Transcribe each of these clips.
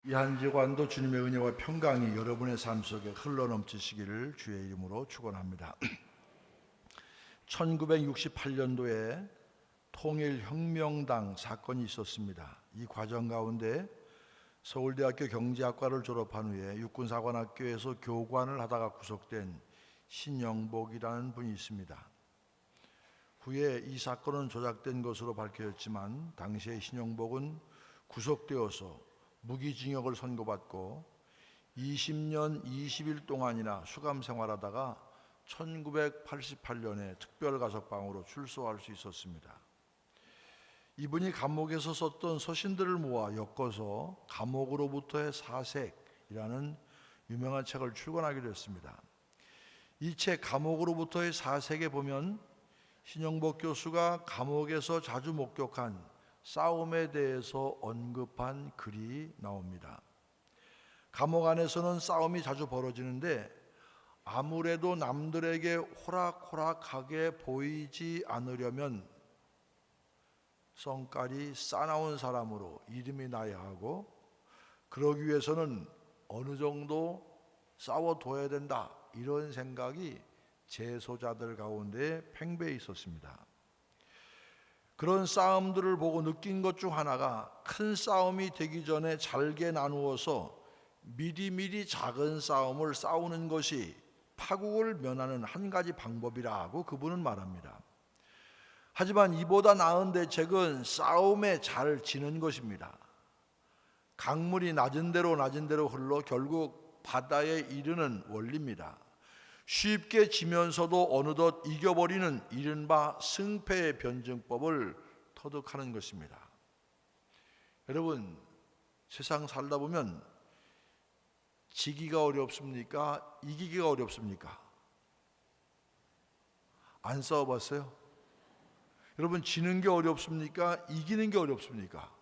이 한 주간도 주님의 은혜와 평강이 여러분의 삶 속에 흘러넘치시기를 주의 이름으로 축원합니다. 1968년도에 통일혁명당 사건이 있었습니다. 이 과정 가운데 서울대학교 경제학과를 졸업한 후에 육군사관학교에서 교관을 하다가 구속된 신영복이라는 분이 있습니다. 후에 이 사건은 조작된 것으로 밝혀졌지만 당시에 신영복은 구속되어서 무기징역을 선고받고 20년 20일 동안이나 수감 생활하다가 1988년에 특별가석방으로 출소할 수 있었습니다. 이분이 감옥에서 썼던 서신들을 모아 엮어서 감옥으로부터의 사색이라는 유명한 책을 출간하기로 했습니다. 이 책 감옥으로부터의 사색에 보면 신영복 교수가 감옥에서 자주 목격한 싸움에 대해서 언급한 글이 나옵니다. 감옥 안에서는 싸움이 자주 벌어지는데 아무래도 남들에게 호락호락하게 보이지 않으려면 성깔이 싸나운 사람으로 이름이 나야 하고, 그러기 위해서는 어느 정도 싸워둬야 된다, 이런 생각이 재소자들 가운데 팽배해 있었습니다. 그런 싸움들을 보고 느낀 것 중 하나가 큰 싸움이 되기 전에 잘게 나누어서 미리미리 작은 싸움을 싸우는 것이 파국을 면하는 한 가지 방법이라고 그분은 말합니다. 하지만 이보다 나은 대책은 싸움에 잘 지는 것입니다. 강물이 낮은 대로 흘러 결국 바다에 이르는 원리입니다. 쉽게 지면서도 어느덧 이겨버리는 이른바 승패의 변증법을 터득하는 것입니다. 여러분, 세상 살다 보면 지기가 어렵습니까? 이기기가 어렵습니까? 안 싸워봤어요? 여러분, 지는 게 어렵습니까? 이기는 게 어렵습니까?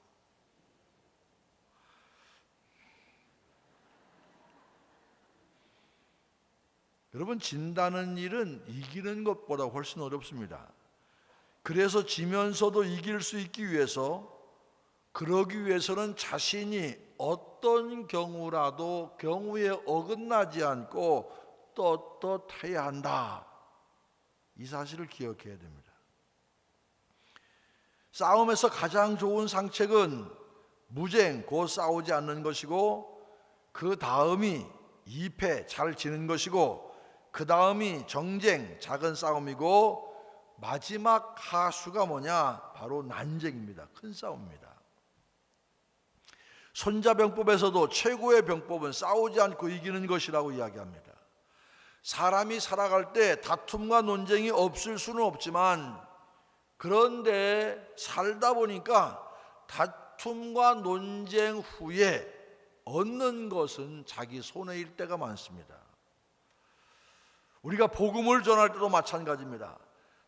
여러분, 진다는 일은 이기는 것보다 훨씬 어렵습니다. 그래서 지면서도 이길 수 있기 위해서, 그러기 위해서는 자신이 어떤 경우라도 경우에 어긋나지 않고 떳떳해야 한다, 이 사실을 기억해야 됩니다. 싸움에서 가장 좋은 상책은 무쟁, 곧 싸우지 않는 것이고, 그 다음이 이패, 잘 지는 것이고, 그 다음이 정쟁, 작은 싸움이고, 마지막 하수가 뭐냐? 바로 난쟁입니다. 큰 싸움입니다. 손자병법에서도 최고의 병법은 싸우지 않고 이기는 것이라고 이야기합니다. 사람이 살아갈 때 다툼과 논쟁이 없을 수는 없지만, 그런데 살다 보니까 다툼과 논쟁 후에 얻는 것은 자기 손해일 때가 많습니다. 우리가 복음을 전할 때도 마찬가지입니다.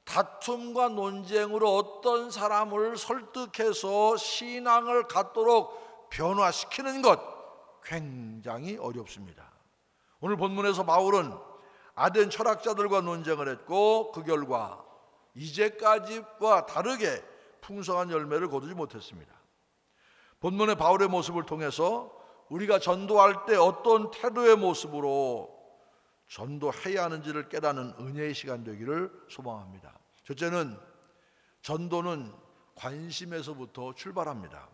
다툼과 논쟁으로 어떤 사람을 설득해서 신앙을 갖도록 변화시키는 것, 굉장히 어렵습니다. 오늘 본문에서 바울은 아덴 철학자들과 논쟁을 했고, 그 결과 이제까지와 다르게 풍성한 열매를 거두지 못했습니다. 본문의 바울의 모습을 통해서 우리가 전도할 때 어떤 태도의 모습으로 전도해야 하는지를 깨닫는 은혜의 시간 되기를 소망합니다. 첫째는, 전도는 관심에서부터 출발합니다.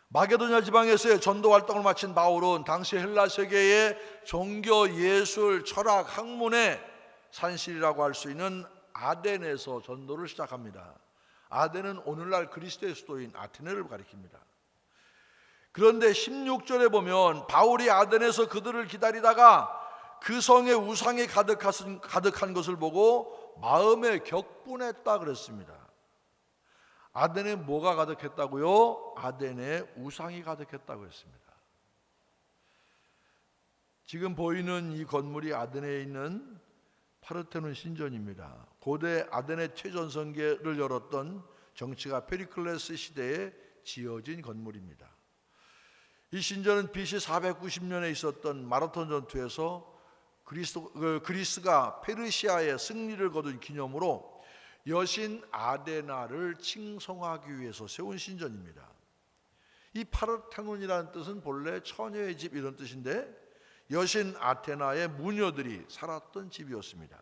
마게도냐 지방에서의 전도 활동을 마친 바울은 당시 헬라 세계의 종교, 예술, 철학, 학문의 산실이라고 할 수 있는 아덴에서 전도를 시작합니다. 아덴은 오늘날 그리스의 수도인 아테네를 가리킵니다. 그런데 16절에 보면 바울이 아덴에서 그들을 기다리다가 그 성에 우상이 가득한 것을 보고 마음에 격분했다 그랬습니다. 아덴에 뭐가 가득했다고요? 아덴에 우상이 가득했다고 했습니다. 지금 보이는 이 건물이 아덴에 있는 파르테논 신전입니다. 고대 아덴의 최전성기를 열었던 정치가 페리클레스 시대에 지어진 건물입니다. 이 신전은 BC 490년에 있었던 마라톤 전투에서 그리스가 페르시아의 승리를 거둔 기념으로 여신 아데나를 칭송하기 위해서 세운 신전입니다. 이 파르테논이라는 뜻은 본래 처녀의 집 이런 뜻인데 여신 아테나의 무녀들이 살았던 집이었습니다.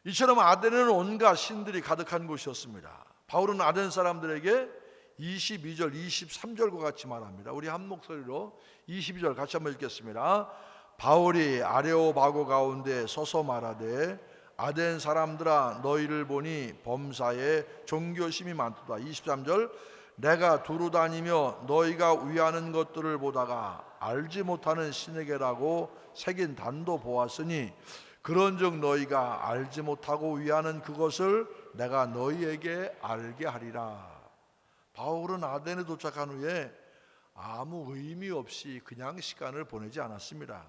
이처럼 아덴은 온갖 신들이 가득한 곳이었습니다. 바울은 아덴 사람들에게 22절, 23절과 같이 말합니다. 우리 한 목소리로 22절 같이 한번 읽겠습니다. 바울이 아레오바고 가운데 서서 말하되 아덴 사람들아 너희를 보니 범사에 종교심이 많도다. 23절 내가 두루 다니며 너희가 위하는 것들을 보다가 알지 못하는 신에게라고 새긴 단도 보았으니 그런즉 너희가 알지 못하고 위하는 그것을 내가 너희에게 알게 하리라. 바울은 아덴에 도착한 후에 아무 의미 없이 그냥 시간을 보내지 않았습니다.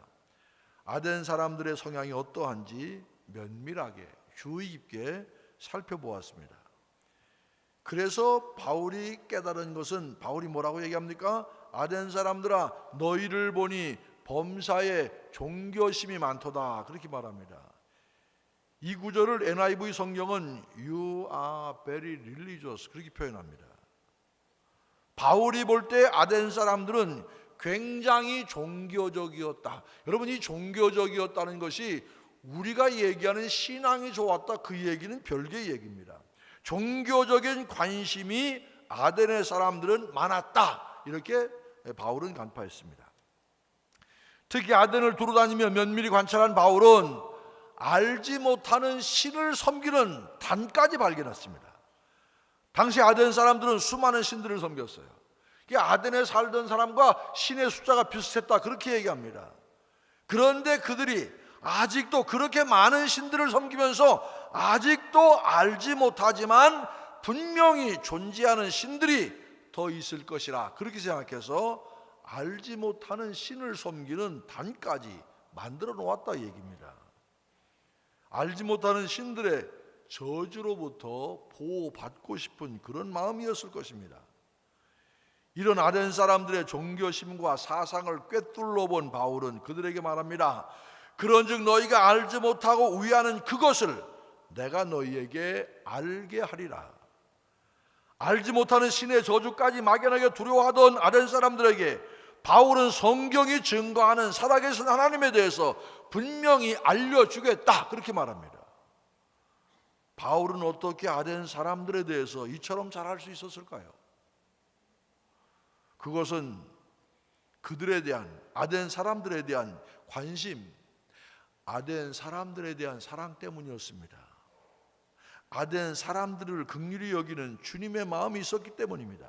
아덴 사람들의 성향이 어떠한지 면밀하게 주의 깊게 살펴보았습니다. 그래서 바울이 깨달은 것은 바울이 뭐라고 얘기합니까? 아덴 사람들아 너희를 보니 범사에 종교심이 많도다 그렇게 말합니다. 이 구절을 NIV 성경은 You are very religious 그렇게 표현합니다. 바울이 볼 때 아덴 사람들은 굉장히 종교적이었다. 여러분 이 종교적이었다는 것이 우리가 얘기하는 신앙이 좋았다 그 얘기는 별개의 얘기입니다. 종교적인 관심이 아덴의 사람들은 많았다 이렇게 바울은 간파했습니다. 특히 아덴을 두루다니며 면밀히 관찰한 바울은 알지 못하는 신을 섬기는 단까지 발견했습니다. 당시 아덴 사람들은 수많은 신들을 섬겼어요. 아덴에 살던 사람과 신의 숫자가 비슷했다 그렇게 얘기합니다. 그런데 그들이 아직도 그렇게 많은 신들을 섬기면서 아직도 알지 못하지만 분명히 존재하는 신들이 더 있을 것이라 그렇게 생각해서 알지 못하는 신을 섬기는 단까지 만들어 놓았다 얘기입니다. 알지 못하는 신들의 저주로부터 보호받고 싶은 그런 마음이었을 것입니다. 이런 아덴 사람들의 종교심과 사상을 꿰뚫어 본 바울은 그들에게 말합니다. 그런즉 너희가 알지 못하고 위하는 그것을 내가 너희에게 알게 하리라. 알지 못하는 신의 저주까지 막연하게 두려워하던 아덴 사람들에게 바울은 성경이 증거하는 살아계신 하나님에 대해서 분명히 알려주겠다 그렇게 말합니다. 바울은 어떻게 아덴 사람들에 대해서 이처럼 잘할 수 있었을까요? 그것은 그들에 대한 아덴 사람들에 대한 관심, 아덴 사람들에 대한 사랑 때문이었습니다. 아덴 사람들을 긍휼히 여기는 주님의 마음이 있었기 때문입니다.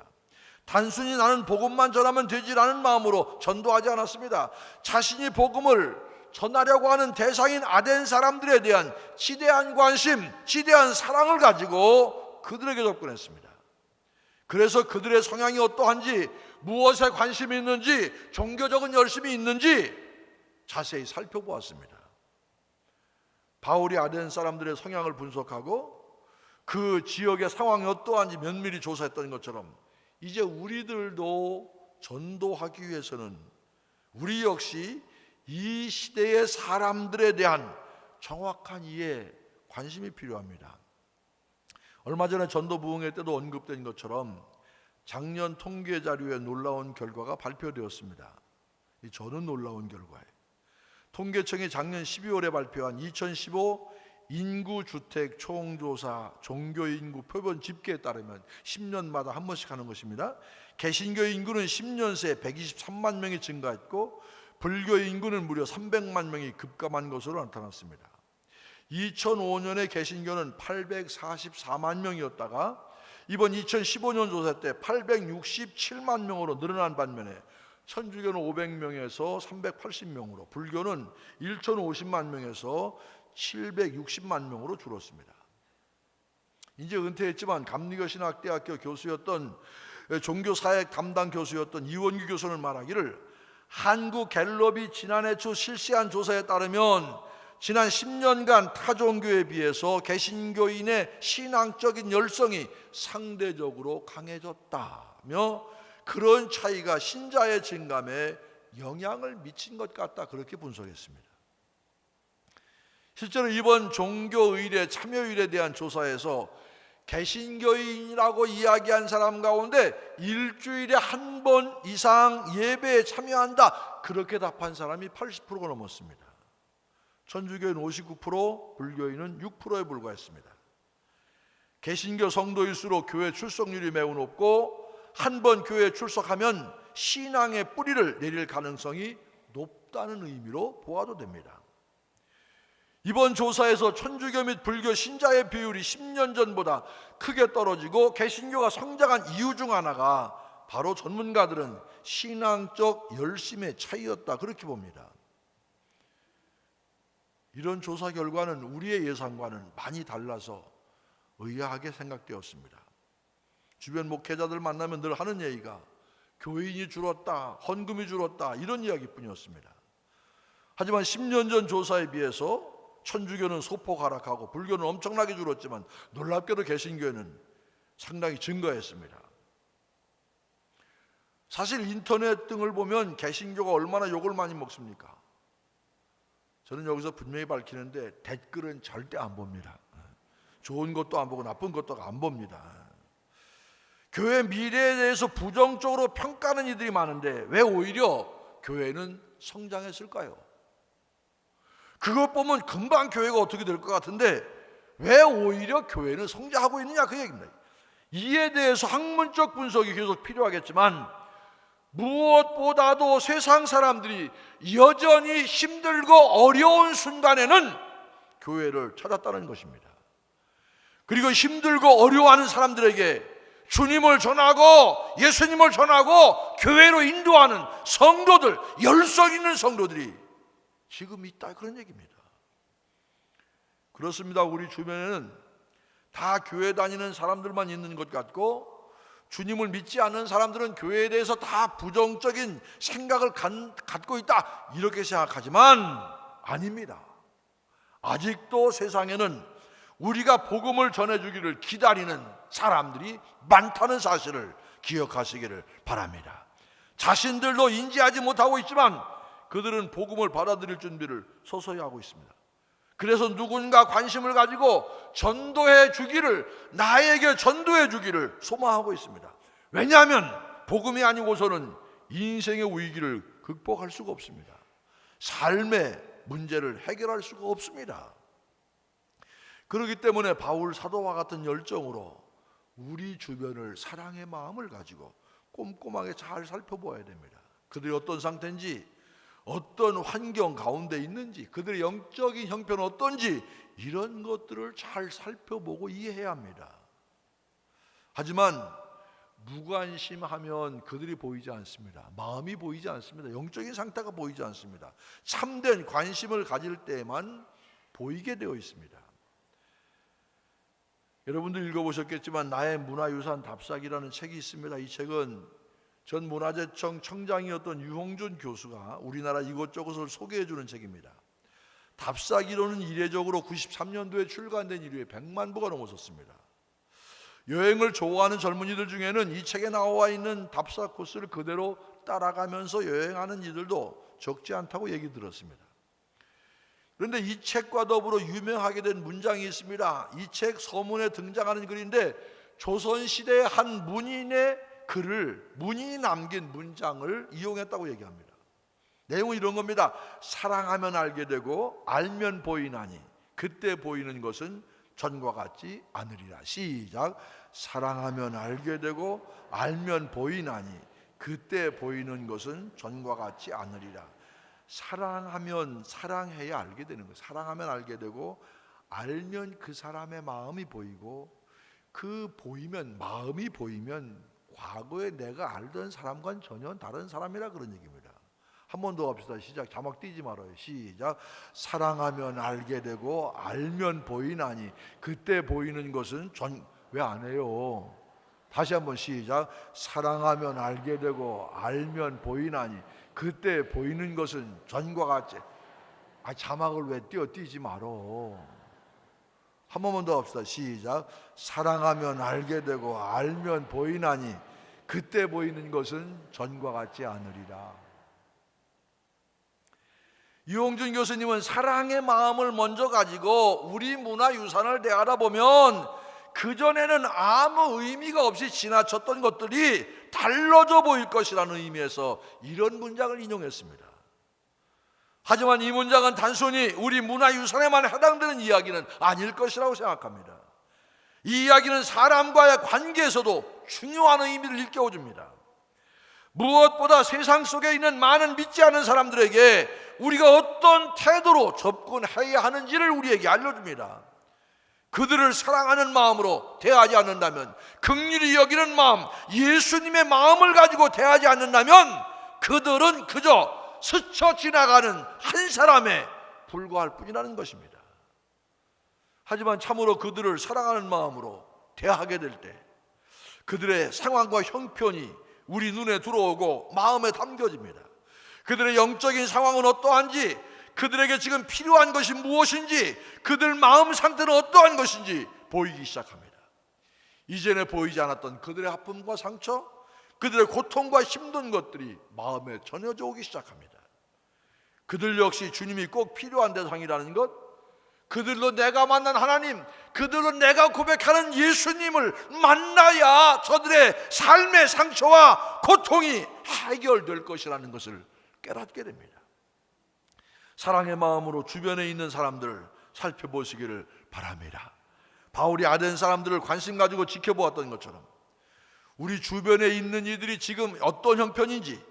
단순히 나는 복음만 전하면 되지라는 마음으로 전도하지 않았습니다. 자신이 복음을 전하려고 하는 대상인 아덴 사람들에 대한 지대한 관심, 지대한 사랑을 가지고 그들에게 접근했습니다. 그래서 그들의 성향이 어떠한지, 무엇에 관심이 있는지, 종교적인 열심이 있는지 자세히 살펴보았습니다. 바울이 아덴 사람들의 성향을 분석하고 그 지역의 상황이 어떠한지 면밀히 조사했던 것처럼 이제 우리들도 전도하기 위해서는 우리 역시 이 시대의 사람들에 대한 정확한 이해, 관심이 필요합니다. 얼마 전에 전도 부흥회 때도 언급된 것처럼 작년 통계 자료에 놀라운 결과가 발표되었습니다. 저는 놀라운 결과예요. 통계청이 작년 12월에 발표한 2015 인구주택 총조사 종교인구 표본 집계에 따르면 10년마다 한 번씩 하는 것입니다. 개신교 인구는 10년 새 123만 명이 증가했고 불교 인구는 무려 300만 명이 급감한 것으로 나타났습니다. 2005년에 개신교는 844만 명이었다가 이번 2015년 조사 때 867만 명으로 늘어난 반면에 천주교는 500명에서 380명으로 불교는 1,050만 명에서 760만 명으로 줄었습니다. 이제 은퇴했지만 감리교신학대학교 교수였던 종교사역 담당 교수였던 이원규 교수는 말하기를 한국갤럽이 지난해 초 실시한 조사에 따르면 지난 10년간 타종교에 비해서 개신교인의 신앙적인 열성이 상대적으로 강해졌다며 그런 차이가 신자의 증감에 영향을 미친 것 같다 그렇게 분석했습니다. 실제로 이번 종교의례 참여율에 대한 조사에서 개신교인이라고 이야기한 사람 가운데 일주일에 한 번 이상 예배에 참여한다, 그렇게 답한 사람이 80%가 넘었습니다. 천주교인 59%, 불교인은 6%에 불과했습니다. 개신교 성도일수록 교회 출석률이 매우 높고 한 번 교회에 출석하면 신앙의 뿌리를 내릴 가능성이 높다는 의미로 보아도 됩니다. 이번 조사에서 천주교 및 불교 신자의 비율이 10년 전보다 크게 떨어지고 개신교가 성장한 이유 중 하나가 바로 전문가들은 신앙적 열심의 차이였다, 그렇게 봅니다. 이런 조사 결과는 우리의 예상과는 많이 달라서 의아하게 생각되었습니다. 주변 목회자들 만나면 늘 하는 얘기가 교인이 줄었다, 헌금이 줄었다, 이런 이야기뿐이었습니다. 하지만 10년 전 조사에 비해서 천주교는 소폭 하락하고 불교는 엄청나게 줄었지만 놀랍게도 개신교회는 상당히 증가했습니다. 사실 인터넷 등을 보면 개신교가 얼마나 욕을 많이 먹습니까? 저는 여기서 분명히 밝히는데 댓글은 절대 안 봅니다. 좋은 것도 안 보고 나쁜 것도 안 봅니다. 교회 미래에 대해서 부정적으로 평가하는 이들이 많은데 왜 오히려 교회는 성장했을까요? 그것 보면 금방 교회가 어떻게 될 것 같은데 왜 오히려 교회는 성장하고 있느냐, 그 얘기입니다. 이에 대해서 학문적 분석이 계속 필요하겠지만 무엇보다도 세상 사람들이 여전히 힘들고 어려운 순간에는 교회를 찾았다는 것입니다. 그리고 힘들고 어려워하는 사람들에게 주님을 전하고 예수님을 전하고 교회로 인도하는 성도들, 열성 있는 성도들이 지금 있다, 그런 얘기입니다. 그렇습니다. 우리 주변에는 다 교회 다니는 사람들만 있는 것 같고 주님을 믿지 않는 사람들은 교회에 대해서 다 부정적인 생각을 갖고 있다, 이렇게 생각하지만 아닙니다. 아직도 세상에는 우리가 복음을 전해주기를 기다리는 사람들이 많다는 사실을 기억하시기를 바랍니다. 자신들도 인지하지 못하고 있지만 그들은 복음을 받아들일 준비를 서서히 하고 있습니다. 그래서 누군가 관심을 가지고 전도해 주기를, 나에게 전도해 주기를 소망하고 있습니다. 왜냐하면 복음이 아니고서는 인생의 위기를 극복할 수가 없습니다. 삶의 문제를 해결할 수가 없습니다. 그렇기 때문에 바울 사도와 같은 열정으로 우리 주변을 사랑의 마음을 가지고 꼼꼼하게 잘 살펴보아야 됩니다. 그들이 어떤 상태인지, 어떤 환경 가운데 있는지, 그들의 영적인 형편은 어떤지, 이런 것들을 잘 살펴보고 이해해야 합니다. 하지만 무관심하면 그들이 보이지 않습니다. 마음이 보이지 않습니다. 영적인 상태가 보이지 않습니다. 참된 관심을 가질 때에만 보이게 되어 있습니다. 여러분들 읽어보셨겠지만 나의 문화유산 답사기라는 책이 있습니다. 이 책은 전 문화재청 청장이었던 유홍준 교수가 우리나라 이곳저곳을 소개해주는 책입니다. 답사기로는 이례적으로 93년도에 출간된 이후에 100만 부가 넘어섰습니다. 여행을 좋아하는 젊은이들 중에는 이 책에 나와 있는 답사 코스를 그대로 따라가면서 여행하는 이들도 적지 않다고 얘기 들었습니다. 그런데 이 책과 더불어 유명하게 된 문장이 있습니다. 이 책 서문에 등장하는 글인데 조선시대의 한 문인의 글을, 문인이 남긴 문장을 이용했다고 얘기합니다. 내용은 이런 겁니다. 사랑하면 알게 되고 알면 보이나니 그때 보이는 것은 전과 같지 않으리라. 시작. 사랑하면 알게 되고 알면 보이나니 그때 보이는 것은 전과 같지 않으리라. 사랑하면, 사랑해야 알게 되는 거예요. 사랑하면 알게 되고 알면 그 사람의 마음이 보이고, 그 보이면, 마음이 보이면 과거에 내가 알던 사람과는 전혀 다른 사람이라, 그런 얘기입니다. 한 번 더 합시다. 시작. 자막 띄지 말아요. 시작. 사랑하면 알게 되고 알면 보이나니 그때 보이는 것은 왜 안 해요? 다시 한번 시작. 사랑하면 알게 되고 알면 보이나니 그때 보이는 것은 전과 같지. 자막을 왜 띄지 말어. 한 번만 더 합시다. 시작. 사랑하면 알게 되고 알면 보이나니 그때 보이는 것은 전과 같지 않으리라. 유홍준 교수님은 사랑의 마음을 먼저 가지고 우리 문화유산을 대하다 보면 그전에는 아무 의미가 없이 지나쳤던 것들이 달라져 보일 것이라는 의미에서 이런 문장을 인용했습니다. 하지만 이 문장은 단순히 우리 문화유산에만 해당되는 이야기는 아닐 것이라고 생각합니다. 이 이야기는 사람과의 관계에서도 중요한 의미를 일깨워줍니다. 무엇보다 세상 속에 있는 많은 믿지 않는 사람들에게 우리가 어떤 태도로 접근해야 하는지를 우리에게 알려줍니다. 그들을 사랑하는 마음으로 대하지 않는다면, 긍휼히 여기는 마음, 예수님의 마음을 가지고 대하지 않는다면 그들은 그저 스쳐 지나가는 한 사람에 불과할 뿐이라는 것입니다. 하지만 참으로 그들을 사랑하는 마음으로 대하게 될 때 그들의 상황과 형편이 우리 눈에 들어오고 마음에 담겨집니다. 그들의 영적인 상황은 어떠한지, 그들에게 지금 필요한 것이 무엇인지, 그들 마음 상태는 어떠한 것인지 보이기 시작합니다. 이전에 보이지 않았던 그들의 아픔과 상처, 그들의 고통과 힘든 것들이 마음에 전해져 오기 시작합니다. 그들 역시 주님이 꼭 필요한 대상이라는 것, 그들도 내가 만난 하나님, 그들도 내가 고백하는 예수님을 만나야 저들의 삶의 상처와 고통이 해결될 것이라는 것을 깨닫게 됩니다. 사랑의 마음으로 주변에 있는 사람들을 살펴보시기를 바랍니다. 바울이 아덴 사람들을 관심 가지고 지켜보았던 것처럼 우리 주변에 있는 이들이 지금 어떤 형편인지,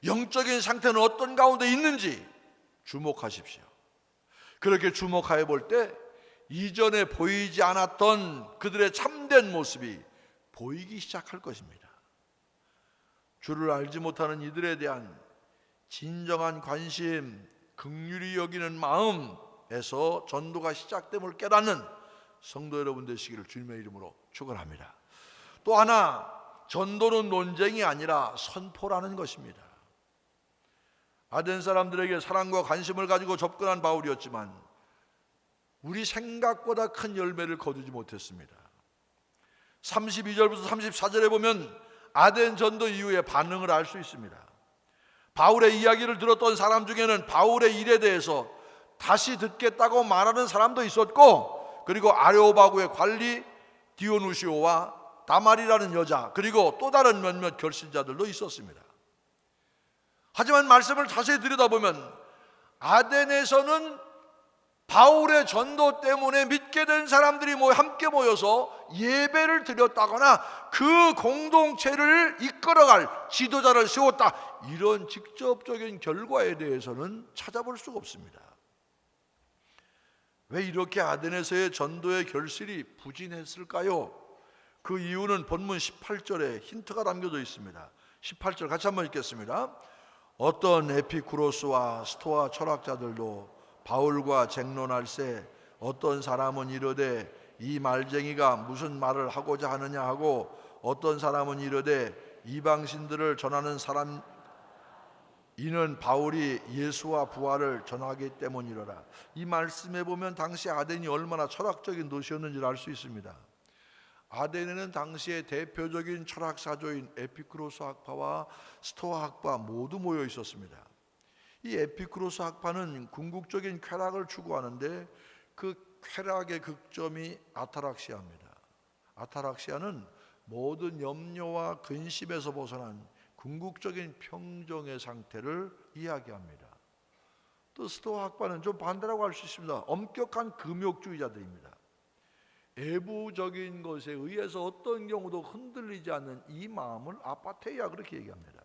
영적인 상태는 어떤 가운데 있는지 주목하십시오. 그렇게 주목해 볼 때 이전에 보이지 않았던 그들의 참된 모습이 보이기 시작할 것입니다. 주를 알지 못하는 이들에 대한 진정한 관심, 긍휼히 여기는 마음에서 전도가 시작됨을 깨닫는 성도 여러분 되시기를 주님의 이름으로 축원합니다. 또 하나, 전도는 논쟁이 아니라 선포라는 것입니다. 아덴 사람들에게 사랑과 관심을 가지고 접근한 바울이었지만 우리 생각보다 큰 열매를 거두지 못했습니다. 32절부터 34절에 보면 아덴 전도 이후의 반응을 알 수 있습니다. 바울의 이야기를 들었던 사람 중에는 바울의 일에 대해서 다시 듣겠다고 말하는 사람도 있었고, 그리고 아레오바구의 관리 디오누시오와 다말이라는 여자, 그리고 또 다른 몇몇 결신자들도 있었습니다. 하지만 말씀을 자세히 들여다보면 아덴에서는 바울의 전도 때문에 믿게 된 사람들이 함께 모여서 예배를 드렸다거나 그 공동체를 이끌어갈 지도자를 세웠다, 이런 직접적인 결과에 대해서는 찾아볼 수가 없습니다. 왜 이렇게 아덴에서의 전도의 결실이 부진했을까요? 그 이유는 본문 18절에 힌트가 담겨져 있습니다. 18절 같이 한번 읽겠습니다. 어떤 에피쿠로스와 스토아 철학자들도 바울과 쟁론할세 어떤 사람은 이르되 이 말쟁이가 무슨 말을 하고자 하느냐 하고, 어떤 사람은 이르되 이방신들을 전하는 사람 이는 바울이 예수와 부활을 전하기 때문이로라. 이 말씀에 보면 당시 아덴이 얼마나 철학적인 도시였는지를 알 수 있습니다. 아덴에는 당시의 대표적인 철학사조인 에피쿠로스 학파와 스토아 학파 모두 모여 있었습니다. 이 에피쿠로스 학파는 궁극적인 쾌락을 추구하는데 그 쾌락의 극점이 아타락시아입니다. 아타락시아는 모든 염려와 근심에서 벗어난 궁극적인 평정의 상태를 이야기합니다. 또 스토아 학파는 좀 반대라고 할 수 있습니다. 엄격한 금욕주의자들입니다. 외부적인 것에 의해서 어떤 경우도 흔들리지 않는 이 마음을 아파테이아, 그렇게 얘기합니다.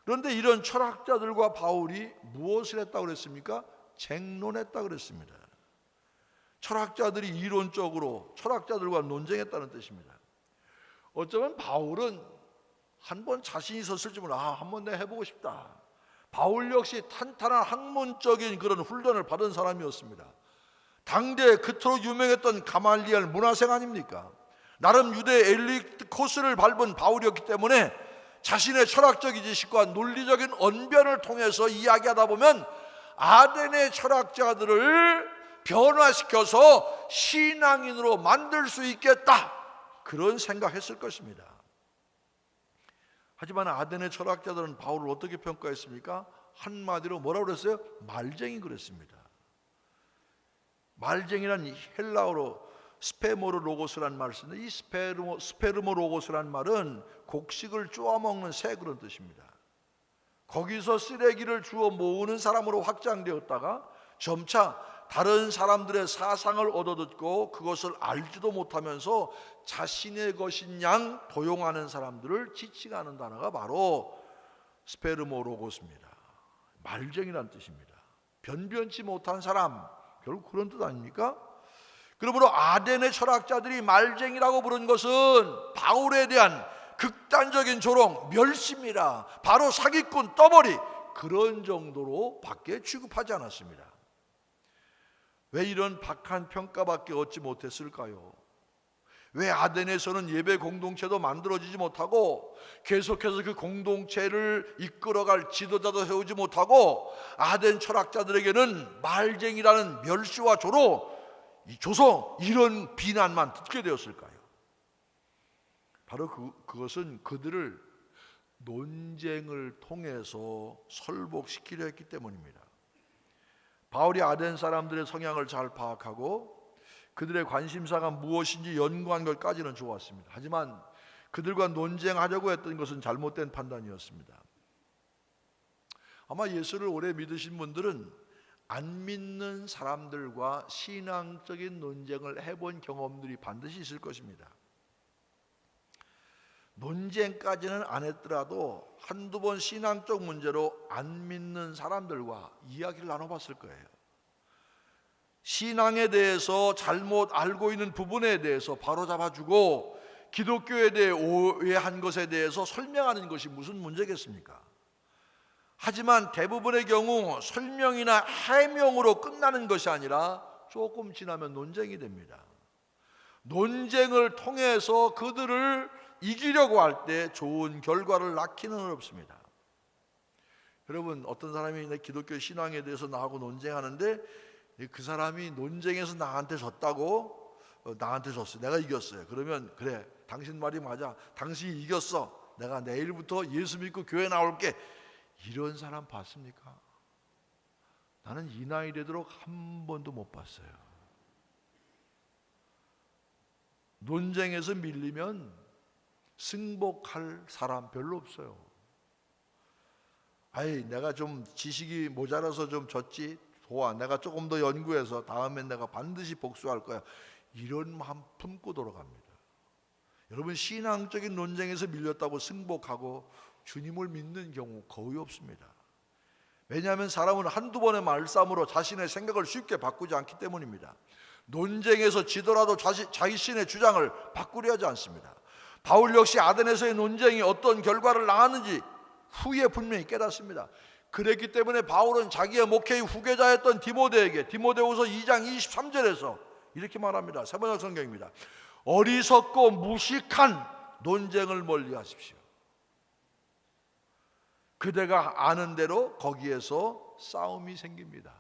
그런데 이런 철학자들과 바울이 무엇을 했다고 그랬습니까? 쟁론했다고 그랬습니다. 철학자들이 이론적으로 철학자들과 논쟁했다는 뜻입니다. 어쩌면 바울은 한번 자신이 있었을지 몰라, 한번 내가 해보고 싶다. 바울 역시 탄탄한 학문적인 그런 훈련을 받은 사람이었습니다. 당대에 그토록 유명했던 가말리엘 문화생 아닙니까? 나름 유대 엘리트 코스를 밟은 바울이었기 때문에 자신의 철학적인 지식과 논리적인 언변을 통해서 이야기하다 보면 아덴의 철학자들을 변화시켜서 신앙인으로 만들 수 있겠다, 그런 생각했을 것입니다. 하지만 아덴의 철학자들은 바울을 어떻게 평가했습니까? 한마디로 뭐라고 그랬어요? 말쟁이 그랬습니다. 말쟁이란 헬라어로 스페모로로고스라는 말을 쓰는데, 이 스페르모로고스라는 말은 곡식을 쪼아먹는 새, 그런 뜻입니다. 거기서 쓰레기를 주워 모으는 사람으로 확장되었다가 점차 다른 사람들의 사상을 얻어듣고 그것을 알지도 못하면서 자신의 것인 양 도용하는 사람들을 지칭하는 단어가 바로 스페르모로고스입니다. 말쟁이란 뜻입니다. 변변치 못한 사람, 결국 그런 뜻 아닙니까? 그러므로 아덴의 철학자들이 말쟁이라고 부른 것은 바울에 대한 극단적인 조롱, 멸시입니다. 바로 사기꾼, 떠벌이, 그런 정도로 밖에 취급하지 않았습니다. 왜 이런 박한 평가밖에 얻지 못했을까요? 왜 아덴에서는 예배 공동체도 만들어지지 못하고 계속해서 그 공동체를 이끌어갈 지도자도 세우지 못하고 아덴 철학자들에게는 말쟁이라는 멸시와 조소, 이런 비난만 듣게 되었을까요? 바로 그것은 그들을 논쟁을 통해서 설복시키려 했기 때문입니다. 바울이 아덴 사람들의 성향을 잘 파악하고 그들의 관심사가 무엇인지 연구한 것까지는 좋았습니다. 하지만 그들과 논쟁하려고 했던 것은 잘못된 판단이었습니다. 아마 예수를 오래 믿으신 분들은 안 믿는 사람들과 신앙적인 논쟁을 해본 경험들이 반드시 있을 것입니다. 논쟁까지는 안 했더라도 한두 번 신앙적 문제로 안 믿는 사람들과 이야기를 나눠봤을 거예요. 신앙에 대해서 잘못 알고 있는 부분에 대해서 바로잡아주고 기독교에 대해 오해한 것에 대해서 설명하는 것이 무슨 문제겠습니까? 하지만 대부분의 경우 설명이나 해명으로 끝나는 것이 아니라 조금 지나면 논쟁이 됩니다. 논쟁을 통해서 그들을 이기려고 할 때 좋은 결과를 낳기는 어렵습니다. 여러분, 어떤 사람이 내 기독교 신앙에 대해서 나하고 논쟁하는데 그 사람이 논쟁에서 나한테 졌다고, 나한테 졌어요, 내가 이겼어요. 그러면 그래, 당신 말이 맞아, 당신이 이겼어, 내가 내일부터 예수 믿고 교회 나올게, 이런 사람 봤습니까? 나는 이 나이 되도록 한 번도 못 봤어요. 논쟁에서 밀리면 승복할 사람 별로 없어요. 아이, 내가 좀 지식이 모자라서 좀 졌지, 좋아, 내가 조금 더 연구해서 다음엔 내가 반드시 복수할 거야, 이런 마음 품고 돌아갑니다. 여러분, 신앙적인 논쟁에서 밀렸다고 승복하고 주님을 믿는 경우 거의 없습니다. 왜냐하면 사람은 한두 번의 말싸움으로 자신의 생각을 쉽게 바꾸지 않기 때문입니다. 논쟁에서 지더라도 자신의 주장을 바꾸려 하지 않습니다. 바울 역시 아덴에서의 논쟁이 어떤 결과를 낳았는지 후에 분명히 깨닫습니다. 그랬기 때문에 바울은 자기의 목회의 후계자였던 디모데에게 디모데후서 2장 23절에서 이렇게 말합니다. 세번역 성경입니다. 어리석고 무식한 논쟁을 멀리하십시오. 그대가 아는 대로 거기에서 싸움이 생깁니다.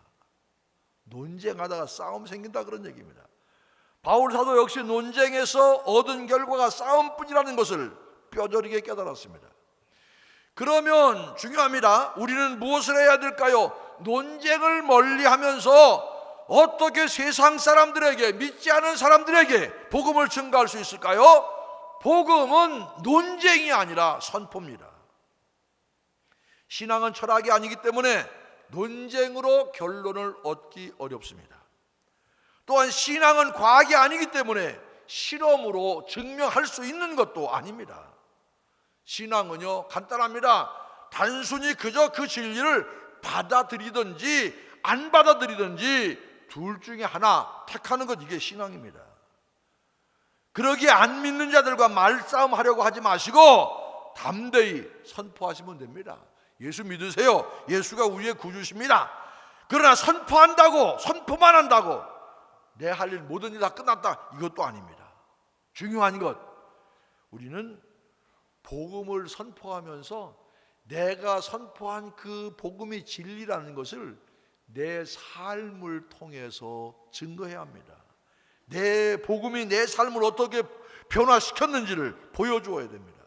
논쟁하다가 싸움 생긴다, 그런 얘기입니다. 바울 사도 역시 논쟁에서 얻은 결과가 싸움뿐이라는 것을 뼈저리게 깨달았습니다. 그러면 중요합니다. 우리는 무엇을 해야 될까요? 논쟁을 멀리하면서 어떻게 세상 사람들에게, 믿지 않은 사람들에게 복음을 증거할 수 있을까요? 복음은 논쟁이 아니라 선포입니다. 신앙은 철학이 아니기 때문에 논쟁으로 결론을 얻기 어렵습니다. 또한 신앙은 과학이 아니기 때문에 실험으로 증명할 수 있는 것도 아닙니다. 신앙은요, 간단합니다. 단순히 그저 그 진리를 받아들이든지 안 받아들이든지 둘 중에 하나 택하는 것, 이게 신앙입니다. 그러기에 안 믿는 자들과 말싸움하려고 하지 마시고 담대히 선포하시면 됩니다. 예수 믿으세요. 예수가 우리의 구주십니다. 그러나 선포만 한다고 내 할 일, 모든 일 다 끝났다, 이것도 아닙니다. 중요한 것, 우리는 복음을 선포하면서 내가 선포한 그 복음이 진리라는 것을 내 삶을 통해서 증거해야 합니다. 내 복음이 내 삶을 어떻게 변화시켰는지를 보여주어야 됩니다.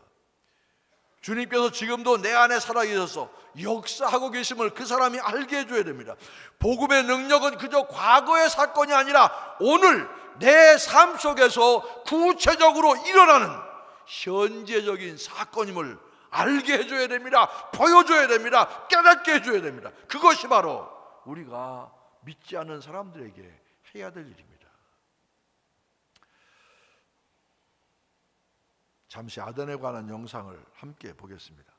주님께서 지금도 내 안에 살아계셔서 역사하고 계심을 그 사람이 알게 해줘야 됩니다. 복음의 능력은 그저 과거의 사건이 아니라 오늘 내 삶 속에서 구체적으로 일어나는 현재적인 사건임을 알게 해줘야 됩니다. 보여줘야 됩니다. 깨닫게 해줘야 됩니다. 그것이 바로 우리가 믿지 않는 사람들에게 해야 될 일입니다. 잠시 아덴에 관한 영상을 함께 보겠습니다.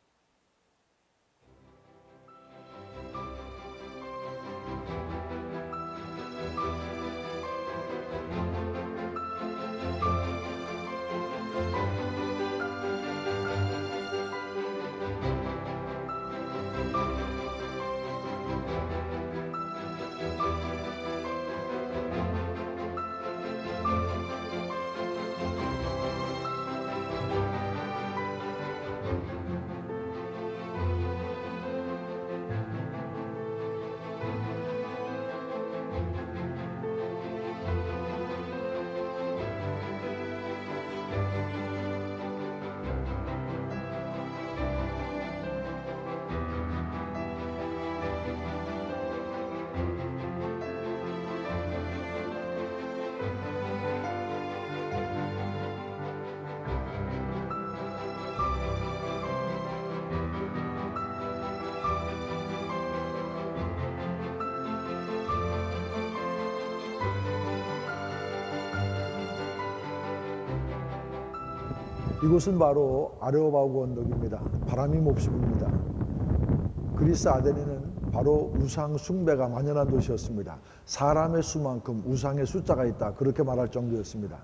이곳은 바로 아레오바고 언덕입니다. 바람이 몹시 붑니다. 그리스 아덴에는 바로 우상 숭배가 만연한 도시였습니다. 사람의 수만큼 우상의 숫자가 있다, 그렇게 말할 정도였습니다.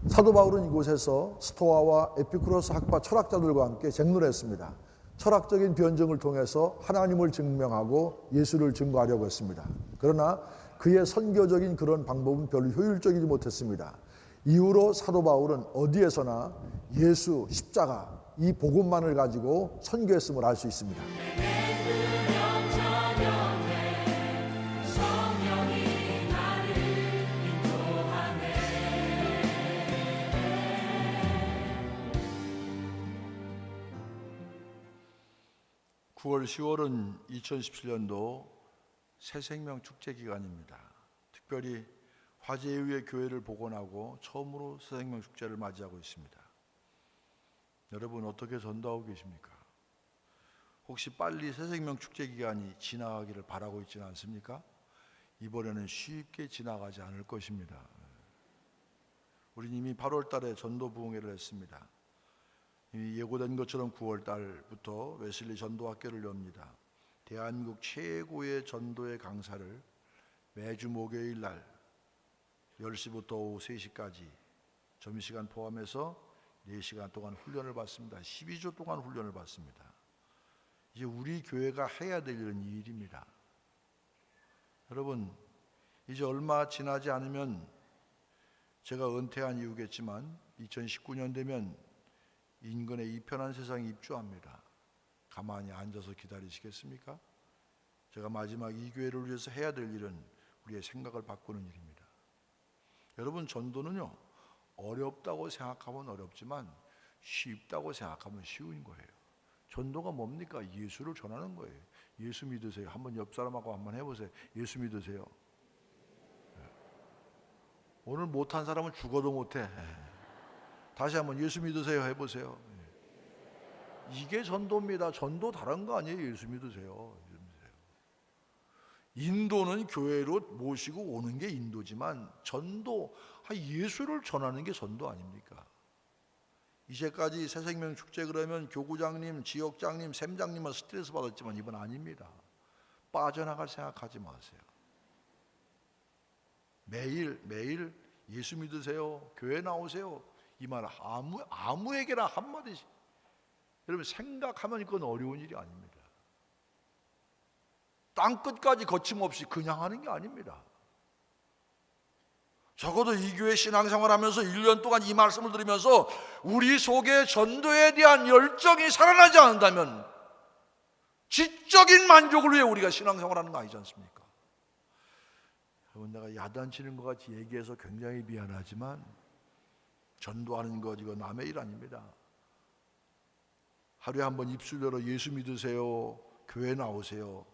사도 바울은 이곳에서 스토아와 에피쿠로스 학파 철학자들과 함께 쟁론을 했습니다. 철학적인 변증을 통해서 하나님을 증명하고 예수를 증거하려고 했습니다. 그러나 그의 선교적인 그런 방법은 별로 효율적이지 못했습니다. 이후로 사도 바울은 어디에서나 예수, 십자가, 이 복음만을 가지고 선교했음을 알 수 있습니다. (9월 10월은) 2017년도 새생명 축제 기간입니다. 특별히 화재 이후에 교회를 복원하고 처음으로 새생명 축제를 맞이하고 있습니다. 여러분, 어떻게 전도하고 계십니까? 혹시 빨리 새생명 축제 기간이 지나가기를 바라고 있지는 않습니까? 이번에는 쉽게 지나가지 않을 것입니다. 우리 이미 8월 달에 전도 부흥회를 했습니다. 이미 예고된 것처럼 9월 달부터 웨슬리 전도학교를 엽니다. 대한민국 최고의 전도의 강사를 매주 목요일 날 10시부터 오후 3시까지 점심시간 포함해서 4시간 동안 훈련을 받습니다. 12주 동안 훈련을 받습니다. 이제 우리 교회가 해야 될 일은 이 일입니다. 여러분, 이제 얼마 지나지 않으면 제가 은퇴한 이유겠지만 2019년 되면 인근의 이 편한 세상에 입주합니다. 가만히 앉아서 기다리시겠습니까? 제가 마지막 이 교회를 위해서 해야 될 일은 우리의 생각을 바꾸는 일입니다. 여러분, 전도는요, 어렵다고 생각하면 어렵지만 쉽다고 생각하면 쉬운 거예요. 전도가 뭡니까? 예수를 전하는 거예요. 예수 믿으세요. 한번 옆 사람하고 한번 해보세요. 예수 믿으세요. 오늘 못한 사람은 죽어도 못해. 다시 한번 예수 믿으세요 해보세요. 이게 전도입니다. 전도 다른 거 아니에요. 예수 믿으세요. 인도는 교회로 모시고 오는 게 인도지만 전도, 예수를 전하는 게 전도 아닙니까? 이제까지 새생명 축제 그러면 교구장님, 지역장님, 샘장님만 스트레스 받았지만 이번 아닙니다. 빠져나갈 생각하지 마세요. 매일 예수 믿으세요, 교회 나오세요, 이 말 아무에게나 한마디씩. 여러분, 생각하면 그건 어려운 일이 아닙니다. 땅끝까지 거침없이 그냥 하는 게 아닙니다. 적어도 이 교회 신앙생활하면서 1년 동안 이 말씀을 들으면서 우리 속에 전도에 대한 열정이 살아나지 않는다면 지적인 만족을 위해 우리가 신앙생활하는 거 아니지 않습니까? 여러분, 내가 야단치는 것 같이 얘기해서 굉장히 미안하지만 전도하는 것, 이거 남의 일 아닙니다. 하루에 한 번 입술 열어 예수 믿으세요, 교회 나오세요.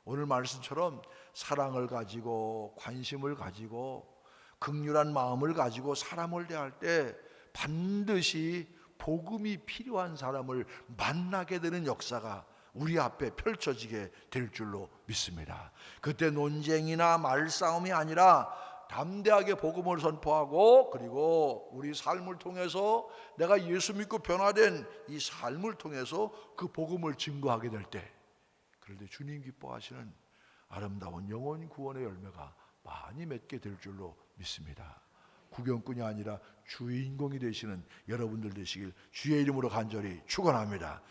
오늘 말씀처럼 사랑을 가지고 관심을 가지고 긍휼한 마음을 가지고 사람을 대할 때 반드시 복음이 필요한 사람을 만나게 되는 역사가 우리 앞에 펼쳐지게 될 줄로 믿습니다. 그때 논쟁이나 말싸움이 아니라 담대하게 복음을 선포하고, 그리고 우리 삶을 통해서 내가 예수 믿고 변화된 이 삶을 통해서 그 복음을 증거하게 될 때, 그럴 때 주님 기뻐하시는 아름다운 영혼 구원의 열매가 많이 맺게 될 줄로 믿습니다. 구경꾼이 아니라 주인공이 되시는 여러분들 되시길 주의 이름으로 간절히 축원합니다.